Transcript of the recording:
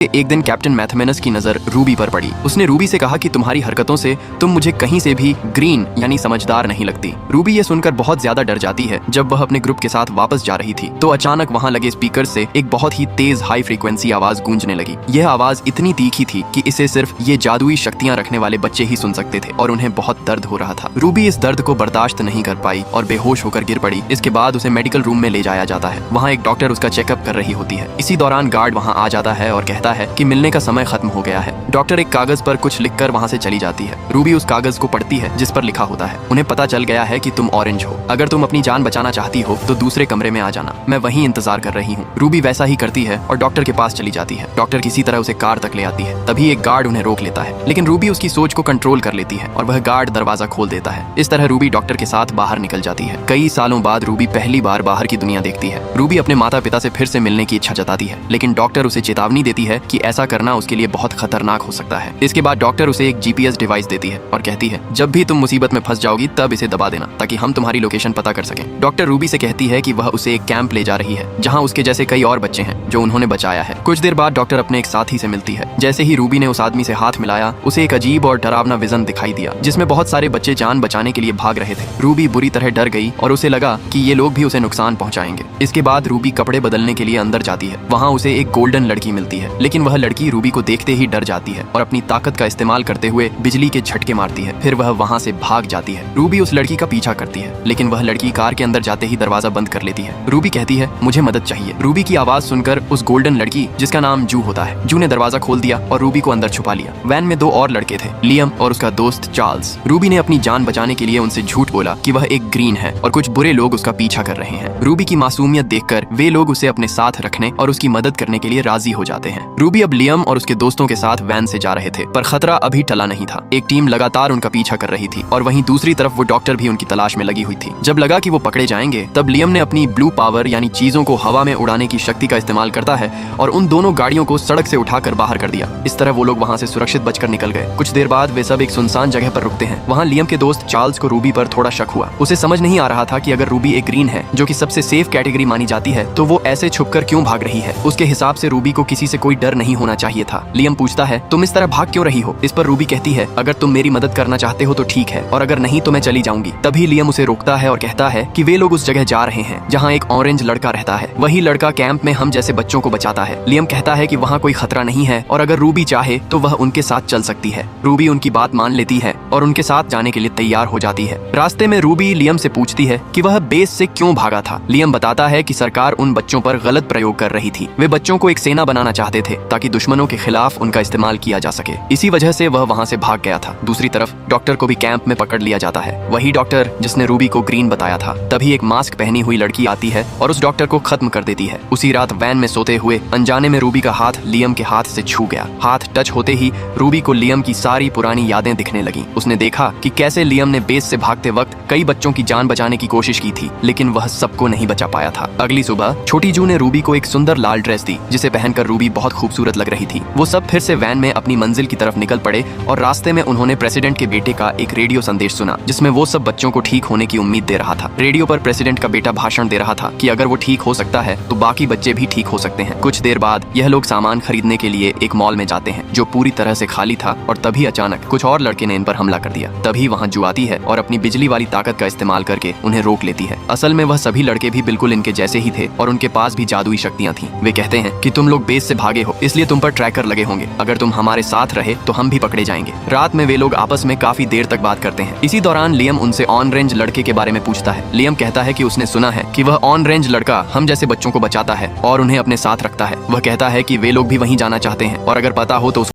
एक दिन कैप्टन मैथमेनस की नजर रूबी पर पड़ी। उसने रूबी से कहा कि तुम्हारी हरकतों से तुम मुझे कहीं से भी ग्रीन यानी समझदार नहीं लगती। रूबी ये सुनकर बहुत ज्यादा डर जाती है। जब वह अपने ग्रुप के साथ वापस जा रही थी तो अचानक वहाँ लगे स्पीकर से एक बहुत ही तेज हाई फ्रीक्वेंसी आवाज गूंजने लगी। यह आवाज इतनी तीखी थी कि इसे सिर्फ ये जादुई शक्तियां रखने वाले बच्चे ही सुन सकते थे और उन्हें बहुत दर्द हो रहा था। रूबी इस दर्द को बर्दाश्त नहीं कर पाई और बेहोश होकर गिर पड़ी। इसके बाद उसे मेडिकल रूम में ले जाया जाता है। वहाँ एक डॉक्टर उसका चेकअप कर रही होती है। इसी दौरान गार्ड वहाँ आ जाता है और कहता है कि मिलने का समय खत्म हो गया है। डॉक्टर एक कागज पर कुछ लिखकर वहाँ से चली जाती है। रूबी उस कागज को पढ़ती है जिस पर लिखा होता है, उन्हें पता चल गया है कि तुम ऑरेंज हो। अगर तुम अपनी जान बचाना चाहती हो तो दूसरे कमरे में आ जाना, मैं वहीं इंतजार कर रही हूँ। रूबी वैसा ही करती है और डॉक्टर के पास चली जाती है। डॉक्टर किसी तरह उसे कार तक ले आती है। तभी एक गार्ड उन्हें रोक लेता है, लेकिन रूबी उसकी सोच को कंट्रोल कर लेती है और वह गार्ड दरवाजा खोल देता है। इस तरह रूबी डॉक्टर के साथ बाहर निकल जाती है। कई सालों बाद रूबी पहली बार बाहर की दुनिया देखती है। रूबी अपने माता पिता से फिर से मिलने की इच्छा जताती है, लेकिन डॉक्टर उसे चेतावनी देती है कि ऐसा करना उसके लिए बहुत खतरनाक हो सकता है। इसके बाद डॉक्टर उसे एक जीपीएस डिवाइस देती है और कहती है जब भी तुम मुसीबत में फंस जाओगी तब इसे दबा देना ताकि हम तुम्हारी लोकेशन पता कर सकें। डॉक्टर रूबी से कहती है कि वह उसे एक कैंप ले जा रही है जहां उसके जैसे कई और बच्चे हैं जो उन्होंने बचाया है। कुछ देर बाद डॉक्टर अपने एक साथी से मिलती है। जैसे ही रूबी ने उस आदमी से हाथ मिलाया उसे एक अजीब और डरावना विजन दिखाई दिया जिसमें बहुत सारे बच्चे जान बचाने के लिए भाग रहे थे। रूबी बुरी तरह डर गई और उसे लगा कि ये लोग भी उसे नुकसान पहुंचाएंगे। इसके बाद रूबी कपड़े बदलने के लिए अंदर जाती है। वहाँ उसे एक गोल्डन लड़की मिलती है, लेकिन वह लड़की रूबी को देखते ही डर जाती है और अपनी ताकत का इस्तेमाल करते हुए बिजली के झटके मारती है। फिर वह वहाँ से भाग जाती है। रूबी उस लड़की का पीछा करती है, लेकिन वह लड़की कार के अंदर जाते ही दरवाजा बंद कर लेती है। रूबी कहती है मुझे मदद चाहिए। रूबी की आवाज सुनकर उस गोल्डन लड़की जिसका नाम जू होता है, जू ने दरवाजा खोल दिया और रूबी को अंदर छुपा लिया। वैन में दो और लड़के थे, लियम और उसका दोस्त चार्ल्स। रूबी ने अपनी जान बचाने के लिए उनसे झूठ बोला कि वह एक ग्रीन है और कुछ बुरे लोग उसका पीछा कर रहे हैं। रूबी की मासूमियत देखकर वे लोग उसे अपने साथ रखने और उसकी मदद करने के लिए राजी हो जाते हैं। रूबी अब लियम और उसके दोस्तों के साथ वैन से जा रहे थे, पर खतरा अभी टला नहीं था। एक टीम लगातार उनका पीछा कर रही थी और वहीं दूसरी तरफ वो डॉक्टर भी उनकी तलाश में लगी हुई थी। जब लगा कि वो पकड़े जाएंगे तब लियम ने अपनी ब्लू पावर यानी चीजों को हवा में उड़ाने की शक्ति का इस्तेमाल करता है और उन दोनों गाड़ियों को सड़क से उठाकर बाहर कर दिया। इस तरह वो लोग वहाँ से सुरक्षित बचकर निकल गए। कुछ देर बाद वे सब एक सुनसान जगह पर रुकते हैं। वहाँ लियम के दोस्त चार्ल्स को रूबी पर थोड़ा शक हुआ। उसे समझ नहीं आ रहा था कि अगर रूबी एक ग्रीन है जो कि सबसे सेफ कैटेगरी मानी जाती है तो वो ऐसे छुपकर क्यों भाग रही है। उसके हिसाब से रूबी को किसी से कोई डर नहीं होना चाहिए था। लियम पूछता है तुम इस तरह भाग क्यों रही हो। इस पर रूबी कहती है अगर तुम मेरी मदद करना चाहते हो तो ठीक है और अगर नहीं तो मैं चली जाऊंगी। तभी लियम उसे रोकता है और कहता है कि वे लोग उस जगह जा रहे हैं जहाँ एक ऑरेंज लड़का रहता है। वही लड़का कैंप में हम जैसे बच्चों को बचाता है। लियम कहता है कि वहाँ कोई खतरा नहीं है और अगर रूबी चाहे तो वह उनके साथ चल सकती है। रूबी उनकी बात मान लेती है और उनके साथ जाने के लिए तैयार हो जाती है। रास्ते में रूबी लियम से पूछती है कि वह बेस से क्यों भागा था। लियम बताता है कि सरकार उन बच्चों पर गलत प्रयोग कर रही थी। वे बच्चों को एक सेना बनाना चाहते थे ताकि दुश्मनों के खिलाफ उनका इस्तेमाल किया जा सके। इसी वजह से वह वहाँ से भाग गया था। दूसरी तरफ डॉक्टर को भी कैंप में पकड़ लिया जाता है, वही डॉक्टर जिसने रूबी को ग्रीन बताया था। तभी एक मास्क पहनी हुई लड़की आती है और उस डॉक्टर को खत्म कर देती है। उसी रात वैन में सोते हुए अनजाने में रूबी का हाथ लियम के हाथ से छू गया। हाथ टच होते ही रूबी को लियम की सारी पुरानी यादें दिखने लगी। उसने देखा कि कैसे लियम ने बेस से भागते वक्त कई बच्चों की जान बचाने की कोशिश की थी, लेकिन वह सबको नहीं बचा पाया था। अगली सुबह छोटी जू ने रूबी को एक सुंदर लाल ड्रेस दी जिसे पहनकर रूबी बहुत खूबसूरत लग रही थी। वो सब फिर से वैन में अपनी मंजिल की तरफ निकल पड़े और रास्ते में उन्होंने प्रेसिडेंट के बेटे का एक रेडियो संदेश सुना जिसमें वो सब बच्चों को ठीक होने की उम्मीद दे रहा था। रेडियो पर प्रेसिडेंट का बेटा भाषण दे रहा था कि अगर वो ठीक हो सकता है तो बाकी बच्चे भी ठीक हो सकते हैं। कुछ देर बाद यह लोग सामान खरीदने के लिए एक मॉल में जाते हैं जो पूरी तरह से खाली था और तभी अचानक कुछ और लड़के ने इन पर हमला कर दिया। तभी वहाँ जू आती है और अपनी बिजली वाली ताकत का इस्तेमाल करके उन्हें रोक लेती है। असल में वह सभी लड़के भी बिल्कुल इनके जैसे ही थे और उनके पास भी जादुई शक्तियाँ थीं। वे कहते हैं कि तुम लोग बेस से भागे हो इसलिए तुम पर ट्रैकर लगे होंगे। अगर तुम हमारे साथ रहे तो हम भी पकड़े जाएंगे। रात में वे लोग आपस में काफी देर तक बात करते हैं। इसी दौरान लियम उनसे ऑन रेंज लड़के के बारे में पूछता है। लियम कहता है कि उसने सुना है कि वह ऑन रेंज लड़का हम जैसे बच्चों को बचाता है और उन्हें अपने साथ रखता है। वह कहता है कि वे लोग भी वहीं जाना चाहते हैं और अगर पता हो तो